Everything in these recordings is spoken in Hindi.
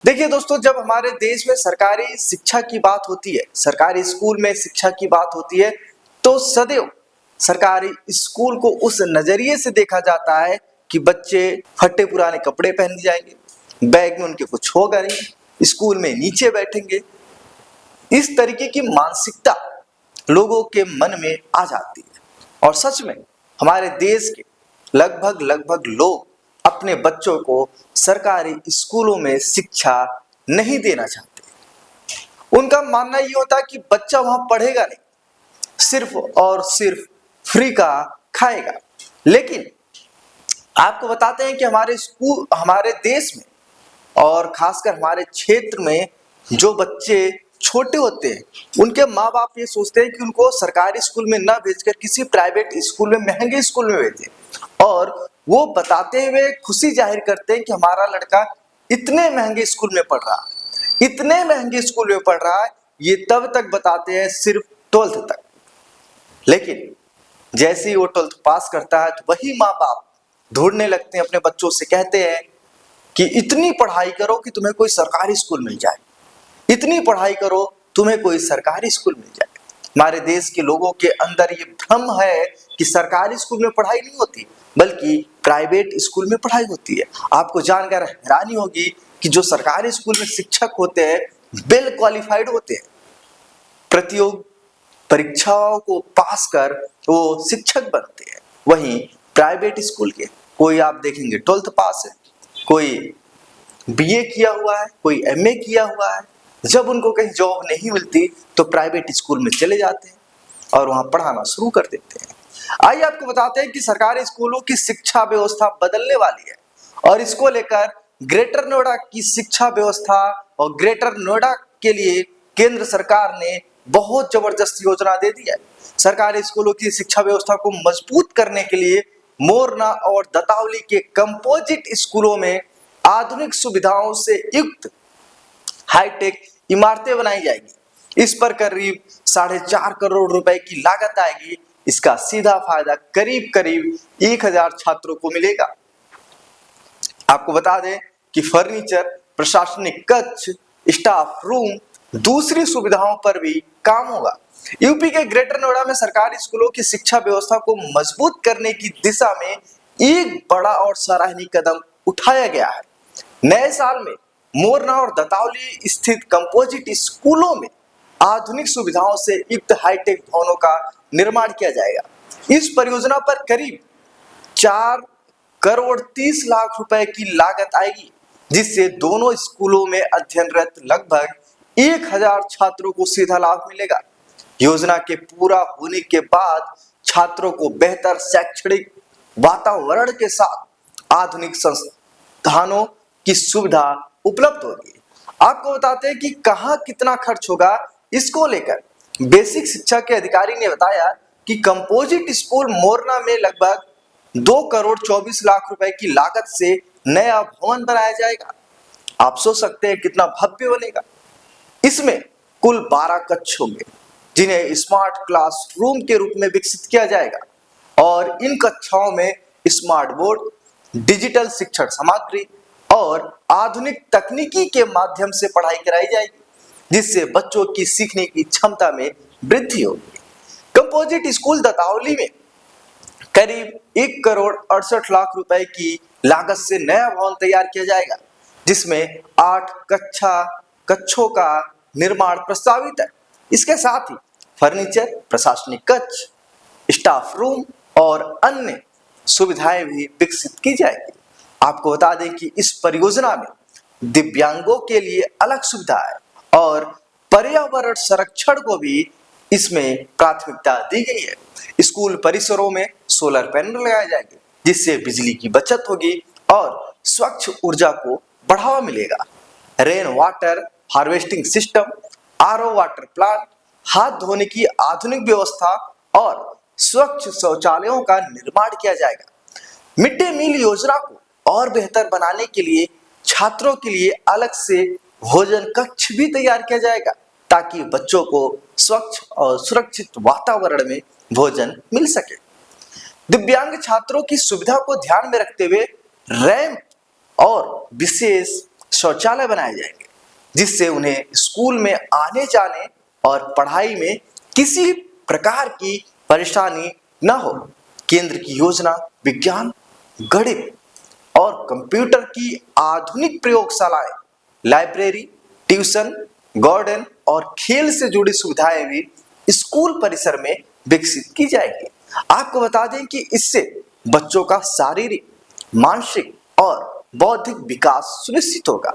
देखिए दोस्तों, जब हमारे देश में सरकारी शिक्षा की बात होती है, सरकारी स्कूल में शिक्षा की बात होती है, तो सदैव सरकारी स्कूल को उस नजरिए से देखा जाता है कि बच्चे फटे पुराने कपड़े पहन जाएंगे, बैग में उनके कुछ होगा नहीं, स्कूल में नीचे बैठेंगे। इस तरीके की मानसिकता लोगों के मन में आ जाती है और सच में हमारे देश के लगभग लगभग लोग अपने बच्चों को सरकारी स्कूलों में शिक्षा नहीं देना चाहते। उनका मानना ये होता है कि बच्चा वहां पढ़ेगा नहीं, सिर्फ और सिर्फ फ्री का खाएगा। लेकिन आपको बताते हैं कि हमारे स्कूल, हमारे देश में और खासकर हमारे क्षेत्र में जो बच्चे छोटे होते हैं, उनके माँ बाप ये सोचते हैं कि उनको सरकारी स्कूल में ना भेजकर किसी प्राइवेट स्कूल में, महंगे स्कूल में भेजें, और वो बताते हुए खुशी जाहिर करते हैं कि हमारा लड़का इतने महंगे स्कूल में पढ़ रहा है, इतने महंगे स्कूल में पढ़ रहा है। ये तब तक बताते हैं सिर्फ 12th तक। लेकिन जैसे ही वो 12th पास करता है तो वही माँ बाप ढूंढने लगते हैं, अपने बच्चों से कहते हैं कि इतनी पढ़ाई करो कि तुम्हें कोई सरकारी स्कूल मिल जाए, इतनी पढ़ाई करो तुम्हें कोई सरकारी स्कूल मिल जाए। हमारे देश के लोगों के अंदर ये भ्रम है कि सरकारी स्कूल में पढ़ाई नहीं होती, बल्कि प्राइवेट स्कूल में पढ़ाई होती है। आपको जानकर हैरानी होगी कि जो सरकारी स्कूल में शिक्षक होते हैं वेल क्वालिफाइड होते हैं, प्रतियोगी परीक्षाओं को पास कर वो शिक्षक बनते हैं। वहीं प्राइवेट स्कूल के कोई आप देखेंगे 12th पास है, कोई बीए किया हुआ है, कोई एमए किया हुआ है। जब उनको कहीं जॉब नहीं मिलती तो प्राइवेट स्कूल में चले जाते हैं और वहां पढ़ाना शुरू कर देते हैं। आइए आपको बताते हैं कि सरकारी स्कूलों की शिक्षा व्यवस्था बदलने वाली है और इसको लेकर ग्रेटर नोएडा की शिक्षा व्यवस्था और ग्रेटर नोएडा के लिए केंद्र सरकार ने बहुत जबरदस्त योजना दे दी है। सरकारी स्कूलों की शिक्षा व्यवस्था को मजबूत करने के लिए मोरना और दतावली के कंपोजिट स्कूलों में आधुनिक सुविधाओं से युक्त हाईटेक इमारतें बनाई जाएगी। इस पर करीब 4.5 करोड़ रुपए की लागत आएगी। इसका सीधा फायदा करीब करीब 1000 छात्रों को मिलेगा। आपको बता दें कि फर्नीचर, प्रशासनिक कक्ष, स्टाफ रूम, दूसरी सुविधाओं पर भी काम होगा। यूपी के ग्रेटर नोएडा में सरकारी स्कूलों की शिक्षा व्यवस्था को मजबूत करने की दिशा में एक बड़ा और सराहनीय कदम उठाया गया है। नए साल में मोरना और दतावली स्थित कंपोजिट स्कूलों में आधुनिक सुविधाओं से युक्त हाईटेक भवनों का निर्माण किया जाएगा। इस परियोजना पर करीब 4 करोड़ 30 लाख रुपए की लागत आएगी, जिससे दोनों स्कूलों में अध्ययनरत लगभग 1000 छात्रों को सीधा लाभ मिलेगा। योजना के पूरा होने के बाद छात्रों को बेहतर शैक्षणिक वातावरण के साथ आधुनिक संस्थानों की सुविधा उपलब्ध होगी। आपको बताते हैं कि कहां कितना खर्च होगा, इसको लेकर बेसिक शिक्षा के अधिकारी ने बताया कि कंपोजिट स्कूल मोरना में लगभग 2 करोड़ 24 लाख रुपए की लागत से नया भवन बनाया जाएगा। आप सोच सकते हैं कितना भव्य बनेगा। इसमें कुल 12 कक्ष होंगे, जिन्हें स्मार्ट क्लासरूम के रूप में विकसित किया जाएगा और इन कक्षाओं में स्मार्ट बोर्ड, डिजिटल शिक्षण सामग्री और आधुनिक तकनीकी के माध्यम से पढ़ाई कराई जाएगी, जिससे बच्चों की सीखने की क्षमता में वृद्धि होगी। कंपोजिट स्कूल दतावली में करीब 1 करोड़ 68 लाख रुपए की लागत से नया भवन तैयार किया जाएगा, जिसमें 8 कक्षों का निर्माण प्रस्तावित है। इसके साथ ही फर्नीचर, प्रशासनिक कक्ष, स्टाफ रूम और अन्य सुविधाएं भी विकसित की जाएगी। आपको बता दें कि इस परियोजना में दिव्यांगों के लिए अलग सुविधा है और पर्यावरण संरक्षण को भी इसमें प्राथमिकता दी गई है। स्कूल परिसरों में सोलर पैनल लगाए जाएंगे, जिससे बिजली की बचत होगी और स्वच्छ ऊर्जा को बढ़ावा मिलेगा। Rain water harvesting system, RO water plant, हाथ धोने की आधुनिक व्यवस्था और स्वच्छ शौचालयों का निर्माण किया जाएगा। मिड डे मील योजना को और बेहतर बनाने के लिए छात्रों के लिए अलग से भोजन कक्ष भी तैयार किया जाएगा, ताकि बच्चों को स्वच्छ और सुरक्षित वातावरण में भोजन मिल सके। दिव्यांग छात्रों की सुविधा को ध्यान में रखते हुए रैंप और विशेष शौचालय बनाए जाएंगे, जिससे उन्हें स्कूल में आने जाने और पढ़ाई में किसी प्रकार की परेशानी न हो। केंद्र की योजना विज्ञान, गणित और कंप्यूटर की आधुनिक प्रयोगशालाएं, लाइब्रेरी, ट्यूशन, गार्डन और खेल से जुड़ी सुविधाएं भी स्कूल परिसर में विकसित की जाएगी। आपको बता दें कि इससे बच्चों का शारीरिक, मानसिक और बौद्धिक विकास सुनिश्चित होगा।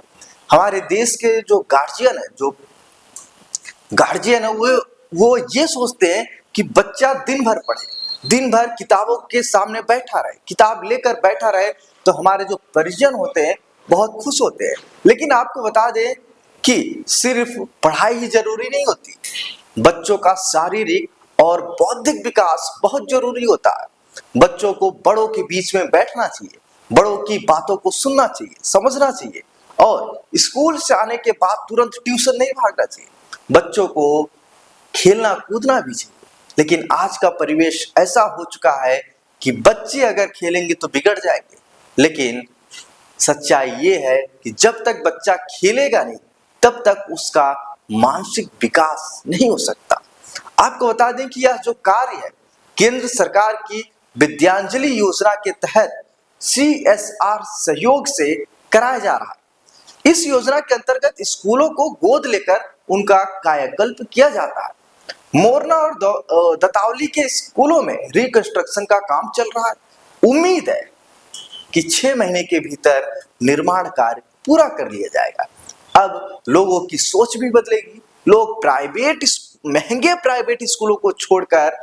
हमारे देश के जो गार्जियन है वो ये सोचते हैं कि बच्चा दिन भर पढ़े, दिन भर किताबों के सामने बैठा रहे, किताब लेकर बैठा रहे, तो हमारे जो परिजन होते हैं बहुत खुश होते हैं। लेकिन आपको बता दें कि सिर्फ पढ़ाई ही जरूरी नहीं होती, बच्चों का शारीरिक और बौद्धिक विकास बहुत जरूरी होता है। बच्चों को बड़ों के बीच में बैठना चाहिए, बड़ों की बातों को सुनना चाहिए, समझना चाहिए और स्कूल से आने के बाद तुरंत ट्यूशन नहीं भागना चाहिए। बच्चों को खेलना कूदना भी चाहिए। लेकिन आज का परिवेश ऐसा हो चुका है कि बच्चे अगर खेलेंगे तो बिगड़ जाएंगे। लेकिन सच्चाई ये है कि जब तक बच्चा खेलेगा नहीं, तब तक उसका मानसिक विकास नहीं हो सकता। आपको बता दें कि यह जो कार्य है केंद्र सरकार की विद्यांजलि योजना के तहत CSR सहयोग से कराया जा रहा है। इस योजना के अंतर्गत स्कूलों को गोद लेकर उनका कायाकल्प किया जाता है। मोरना और दतावली के स्कूलों में रिकंस्ट्रक्शन का काम चल रहा है। उम्मीद है कि 6 महीने के भीतर निर्माण कार्य पूरा कर लिया जाएगा। अब लोगों की सोच भी बदलेगी। लोग महंगे प्राइवेट स्कूलों को छोड़कर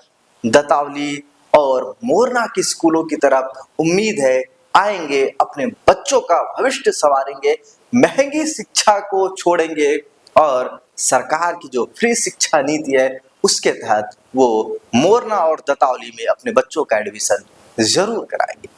दतावली और मोरना के स्कूलों की तरफ उम्मीद है आएंगे, अपने बच्चों का भविष्य संवारेंगे, महंगी शिक्षा को छोड़ेंगे और सरकार की जो फ्री शिक्षा नीति है उसके तहत वो मोरना और दतावली में अपने बच्चों का एडमिशन जरूर कराएंगे।